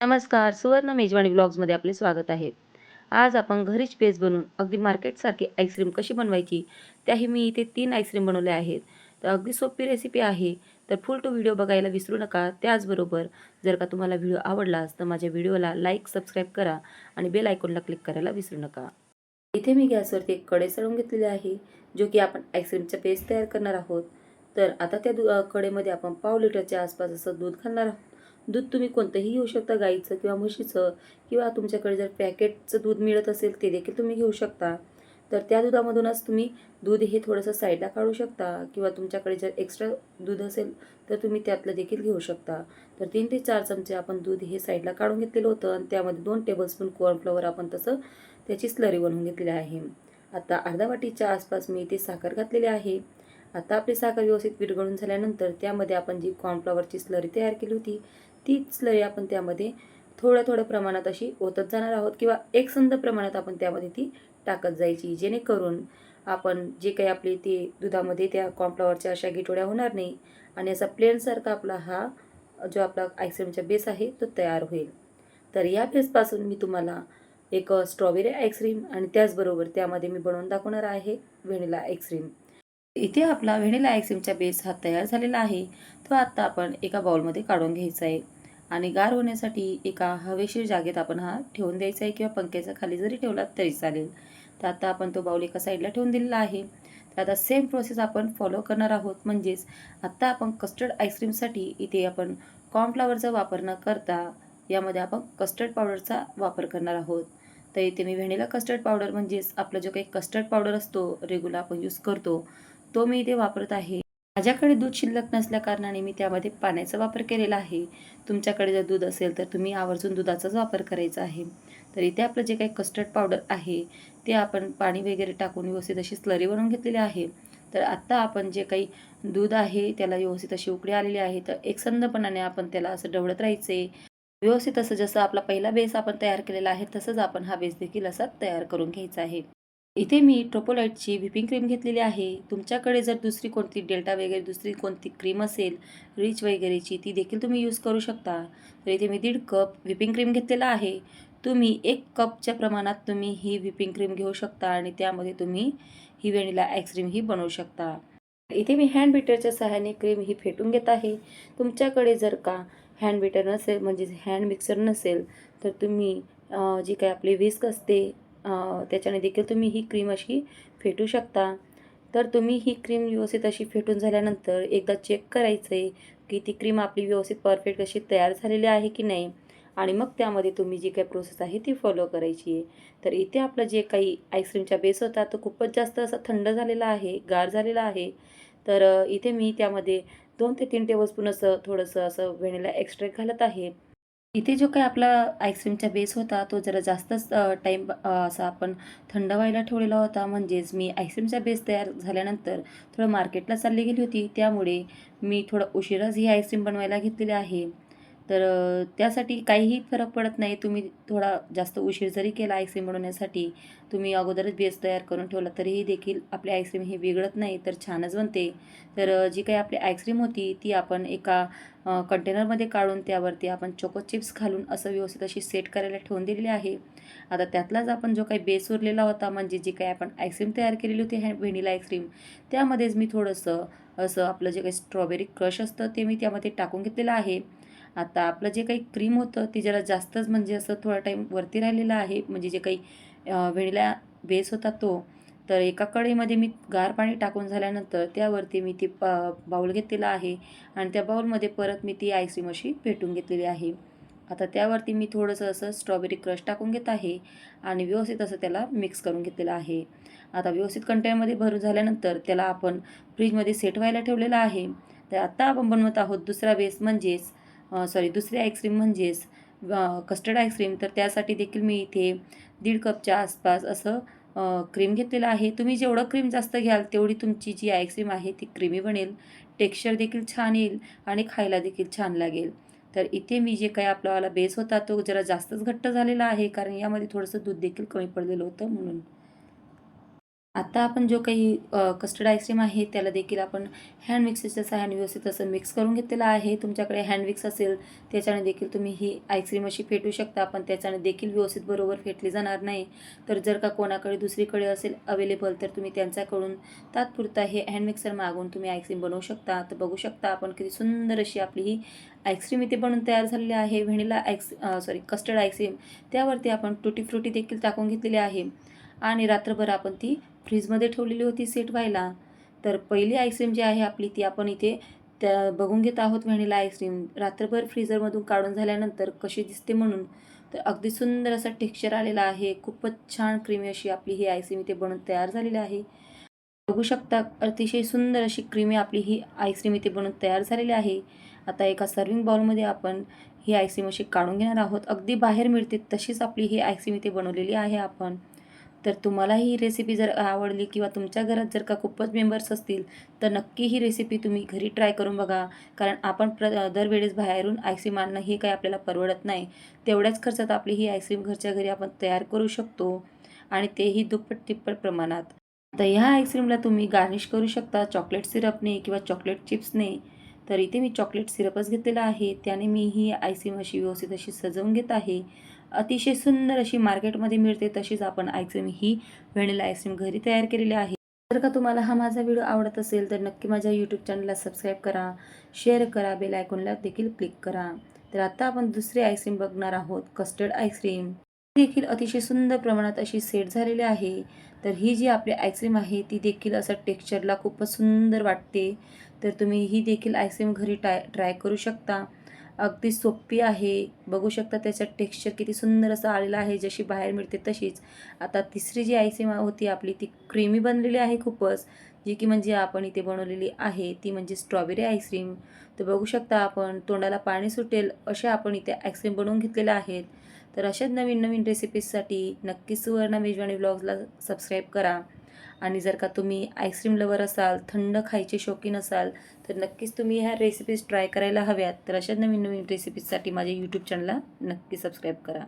नमस्कार. सुवर्ण मेजवानी व्लॉग्समध्ये आपले स्वागत आहे. आज आपण घरीच बेस बनवून अगदी मार्केटसारखी आईस्क्रीम कशी बनवायची, त्याही मी इथे 3 आईस्क्रीम बनवल्या आहेत. तर अगदी सोपी रेसिपी आहे. तर फुल टू व्हिडिओ बघायला विसरू नका. त्याचबरोबर जर का तुम्हाला व्हिडिओ आवडलाच तर माझ्या व्हिडिओला लाईक, सबस्क्राईब करा आणि बेल आयकॉनला क्लिक करायला विसरू नका. इथे मी गॅसवरती एक कढई चढवून घेतलेली आहे, जो की आपण आईस्क्रीमचा पेस्ट तयार करणार आहोत. तर आता त्या कढईमध्ये आपण पाव लिटरच्या आसपास असं दूध घालणार आहोत. दूध तुम्ही कोणतंही घेऊ शकता, गाईचं किंवा म्हशीचं, किंवा तुमच्याकडे जर पॅकेटचं दूध मिळत असेल ते देखील तुम्ही घेऊ शकता. तर त्या दुधामधूनच तुम्ही दूध हे थोडंसं साईडला काढू शकता, किंवा तुमच्याकडे जर एक्स्ट्रा दूध असेल तर तुम्ही त्यातलं देखील घेऊ शकता. तर 3 ते 4 चमचे आपण दूध हे साईडला काढून घेतलेलं होतं आणि त्यामध्ये 2 टेबलस्पून कॉर्नफ्लॉवर आपण तसं त्याची स्लरी बनवून घेतलेली आहे. आता अर्धा वाटीच्या आसपास मी इथे साखर घातलेली आहे. आता आपली साखर व्यवस्थित विरघळून झाल्यानंतर त्यामध्ये आपण जी कॉर्नफ्लॉवरची स्लरी तयार केली होती, ती स्लरी आपण त्यामध्ये थोड्या थोड्या प्रमाणात अशी ओतत जाणार आहोत, किंवा एकसंध प्रमाणात आपण त्यामध्ये ती टाकत जायची, जेणेकरून आपण जे काही आपली ती दुधामध्ये त्या कॉर्नफ्लॉवरच्या अशा गिठोड्या होणार नाही आणि असा प्लेनसारखा आपला हा जो आपला आईस्क्रीमचा बेस आहे तो तयार होईल. तर या बेसपासून मी तुम्हाला एक स्ट्रॉबेरी आईस्क्रीम आणि त्याचबरोबर त्यामध्ये मी बनवून दाखवणार आहे व्हॅनिला आईस्क्रीम. इथे आपला व्हॅनिला आईस्क्रीमचा बेस हा तयार झालेला आहे. तो आता आपण एका बाउलमध्ये काढून घ्यायचा आहे आणि गार होण्यासाठी एका हवेशीर जागेत आपण हा ठेवून द्यायचा आहे, किंवा पंख्याच्या खाली जरी ठेवला तरी चालेल. तर आता आपण तो बाउल एका साईडला ठेवून दिलेला आहे. तर आता सेम प्रोसेस आपण फॉलो करणार आहोत. म्हणजेच आता आपण कस्टर्ड आईस्क्रीमसाठी इथे आपण कॉर्नफ्लॉवरचा वापर न करता यामध्ये आपण कस्टर्ड पावडरचा वापर करणार आहोत. तर इथे मी व्हॅनिला कस्टर्ड पावडर, म्हणजेच आपला जो काही कस्टर्ड पावडर असतो रेग्युलर आपण यूज करतो, तो मी इथे वापरत आहे. माझ्याकडे दूध शिल्लक नसल्या कारणाने मी त्यामध्ये पाण्याचा वापर केलेला आहे. तुमच्याकडे जर दूध असेल तर तुम्ही आवर्जून दुधाचाच वापर करायचा आहे. तर इथे आपलं जे काही कस्टर्ड पावडर आहे ते आपण पाणी वगैरे टाकून व्यवस्थित अशी स्लरी बनवून घेतलेली आहे. तर आत्ता आपण जे काही दूध आहे त्याला व्यवस्थित अशी उकळी आलेली आहे. तर एकसंधपणाने आपण त्याला असं ढवळत राहायचे. व्यवस्थित असं जसं आपला पहिला बेस आपण तयार केलेला आहे तसंच आपण हा बेस देखील असा तयार करून घ्यायचा आहे. इथे मी ट्रोपोलाइटची व्हिपिंग क्रीम घेतलेली आहे. तुमच्याकडे जर दुसरी कोणती डेल्टा वगैरे दुसरी कोणती क्रीम असेल रिच वगैरेची, ती देखील तुम्ही यूज करू शकता. तर इथे मी 1.5 कप व्हिपिंग क्रीम घेतलेला आहे. तुम्ही 1 कपच्या प्रमाणात तुम्ही ही व्हिपिंग क्रीम घेऊ शकता आणि त्यामध्ये तुम्ही ही व्हॅनिला आईस्क्रीम ही बनवू शकता. इथे मी हँड बीटरच्या सहाय्याने क्रीम ही फेटून घेत आहे. तुमच्याकडे जर का हँड बीटर नसेल, म्हणजे हँड मिक्सर नसेल, तर तुम्ही जी काही आपली व्हिस्क असते त्याच्याने देखील तुम्ही ही क्रीम अशी फेटू शकता. तर तुम्ही ही क्रीम व्यवस्थित अशी फेटून झाल्यानंतर एकदा चेक करायचं आहे की ती क्रीम आपली व्यवस्थित परफेक्ट अशी तयार झालेली आहे की नाही, आणि मग त्यामध्ये तुम्ही जी काही प्रोसेस आहे ती फॉलो करायची आहे. तर इथे आपलं जे काही आईस्क्रीमचा बेस होता तो खूपच जास्त असा थंड झालेला आहे, गार झालेला आहे. तर इथे मी त्यामध्ये 2 ते 3 टेबलस्पून असं थोडंसं असं व्हॅनिला एक्स्ट्रॅक्ट घालत आहे. इथे जो काही आपला आईस्क्रीमचा बेस होता तो जरा जास्तच टाईम असा आपण थंड व्हायला ठेवलेला होता. म्हणजेच मी आईस्क्रीमचा बेस तयार झाल्यानंतर थोडं मार्केटला चालली गेली होती. त्यामुळे मी थोडं उशिराच ही आईस्क्रीम बनवायला घेतलेली आहे. तर त्यासाठी काहीही फरक पडत नाही. तुम्ही थोडा जास्त उशीर जरी केला आईस्क्रीम बनवण्यासाठी, तुम्ही अगोदरच बेस तयार करून ठेवला तरीही देखील आपली आईस्क्रीम ही बिघडत नाही, तर छानच बनते. तर जी काही आपली आईस्क्रीम होती ती आपण एका कंटेनरमध्ये काढून त्यावरती आपण चोको चिप्स घालून असं व्यवस्थित अशी सेट करायला ठेवून दिलेली आहे. आता त्यातलाच आपण जो काही बेस उरलेला होता, म्हणजे जी काही आपण आईस्क्रीम तयार केलेली होती व्हॅनिला आईस्क्रीम, त्यामध्येच मी थोडंसं असं आपलं जे काही स्ट्रॉबेरी क्रश असतं ते मी त्यामध्ये टाकून घेतलेलं आहे. आता आपलं जे काही क्रीम होतं ते जरा जास्तच, म्हणजे असं थोडा टाईम वरती राहिलेलं आहे, म्हणजे जे काही व्हॅनिला बेस होता तो. तर एका कढईमध्ये मी गार पाणी टाकून झाल्यानंतर त्यावरती मी ती बाऊल घेतलेला आहे आणि त्या बाऊलमध्ये परत मी ती आईस्क्रीम अशी फेटून घेतलेली आहे. आता त्यावरती मी थोडंसं असं स्ट्रॉबेरी क्रश टाकून घेत आहे आणि व्यवस्थित असं त्याला मिक्स करून घेतलेलं आहे. आता व्यवस्थित कंटेनरमध्ये भरून झाल्यानंतर त्याला आपण फ्रीजमध्ये सेट व्हायला ठेवलेलं आहे. तर आता आपण बनवत आहोत दुसरा बेस, म्हणजेच दुसरी आईस्क्रीम, म्हणजेच कस्टर्ड आईस्क्रीम. तर त्यासाठी देखील मी इथे 1.5 कपच्या आसपास असं क्रीम घेतलेलं आहे. तुम्ही जेवढं क्रीम जास्त घ्याल तेवढी तुमची जी आईस्क्रीम आहे ती क्रीमी बनेल, टेक्स्चर देखील छान येईल आणि खायला देखील छान लागेल. तर इथे मी जे काही आपलावाला बेस होता तो जरा जास्तच घट्ट झालेला आहे, कारण यामध्ये थोडंसं दूध देखील कमी पडलेलं होतं म्हणून. आता आपण जो काही कस्टर्ड आईस्क्रीम आहे त्याला देखील आपण हँड मिक्सरच्या सहाय्याने व्यवस्थित असं मिक्स करून घेतलेलं आहे. तुमच्याकडे हँड मिक्स असेल त्याच्याने देखील तुम्ही ही आईस्क्रीम अशी फेटू शकता, पण त्याच्याने देखील व्यवस्थित बरोबर फेटली जाणार नाही. तर जर का कोणाकडे दुसरीकडे असेल अवेलेबल तर तुम्ही त्यांच्याकडून तात्पुरता हे हँड मिक्सर मागवून तुम्ही आईस्क्रीम बनवू शकता. तर बघू शकता आपण किती सुंदर अशी आपली ही आईस्क्रीम इथे बनून तयार झालेली आहे. व्हॅनिला कस्टर्ड आईस्क्रीम त्यावरती आपण टुटी फ्रुटी देखील टाकून घेतलेली आहे आणि रात्रभर आपण ती फ्रीजमध्ये ठेवलेली होती सेट व्हायला. तर पहिली आईस्क्रीम जी आहे आपली ती आपण इथे त्या बघून घेत आहोत. व्हॅनिला आईस्क्रीम रात्रभर फ्रीझरमधून काढून झाल्यानंतर कशी दिसते म्हणून. तर अगदी सुंदर असा टेक्स्चर आलेला आहे. खूपच छान क्रीमी अशी आपली ही आईस्क्रीम इथे बनून तयार झालेली आहे. बघू शकता अतिशय सुंदर अशी क्रीमी आपली ही आईस्क्रीम इथे बनून तयार झालेली आहे. आता एका सर्विंग बाउलमध्ये आपण ही आईस्क्रीम अशी काढून घेणार आहोत. अगदी बाहेर मिळते तशीच आपली ही आईस्क्रीम इथे बनवलेली आहे आपण. तर तुम्हाला ही रेसिपी जर आवडली किंवा तुमच्या घरात जर का खूपच मेंबर्स असतील तर नक्की ही रेसिपी तुम्ही घरी ट्राय करून बघा. कारण आपण दरवेळेस बाहेरून आईस्क्रीम आणणं हे काही आपल्याला परवडत नाही. तेवढ्याच खर्चात आपली ही आईस्क्रीम घरच्या घरी आपण तयार करू शकतो आणि तेही दुप्पट तिप्पट प्रमाणात. आता ह्या आईस्क्रीमला तुम्ही गार्निश करू शकता चॉकलेट सिरपने किंवा चॉकलेट चिप्सने. तर इथे मी चॉकलेट सिरपच घेतलेला आहे. त्याने मी ही आईस्क्रीम अशी व्यवस्थित अशी सजवून घेत आहे. अतिशय सुंदर अशी मार्केटमध्ये मिळते तशीच आपण आईस्क्रीम ही व्हॅनिला आईस्क्रीम घरी तयार केलेली आहे. जर का तुम्हाला हा माझा व्हिडिओ आवडत असेल तर नक्की माझ्या यूट्यूब चॅनलला सबस्क्राईब करा, शेअर करा, बेल आयकॉनला देखील क्लिक करा. तर आता आपण दुसरी आईस्क्रीम बघणार आहोत, कस्टर्ड आईस्क्रीम. देखील अतिशय सुंदर प्रमाणात अशी सेट झालेली आहे. तर ही जी आपली आईस्क्रीम आहे ती देखील असं टेक्स्चरला खूपच सुंदर वाटते. तर तुम्ही ही देखील आईस्क्रीम घरी ट्राय करू शकता. अगदी सोपी आहे. बघू शकता त्याचं टेक्स्चर किती सुंदर असं आलेलं आहे, जशी बाहेर मिळते तशीच. आता तिसरी जी आईस्क्रीम होती आपली ती क्रीमी बनलेली आहे खूपच, जी की म्हणजे आपण इथे बनवलेली आहे ती म्हणजे स्ट्रॉबेरी आईस्क्रीम. तर बघू शकता आपण तोंडाला पाणी सुटेल अशा आपण इथे आईस्क्रीम बनवून घेतलेल्या आहेत. तर अशाच नवीन नवीन रेसिपीजसाठी नक्कीच सुवर्ण मेजवानी व्लॉग्सला सबस्क्राईब करा. आणि जर का तुम्ही आईस्क्रीम लवर असाल, थंड खायचे शौकीन असाल तर नक्कीच तुम्ही ह्या रेसिपीज ट्राय करायला हव्यात. तर अशा नवीन नवीन रेसिपीजसाठी माझ्या यूट्यूब चॅनलला नक्की सबस्क्राईब करा.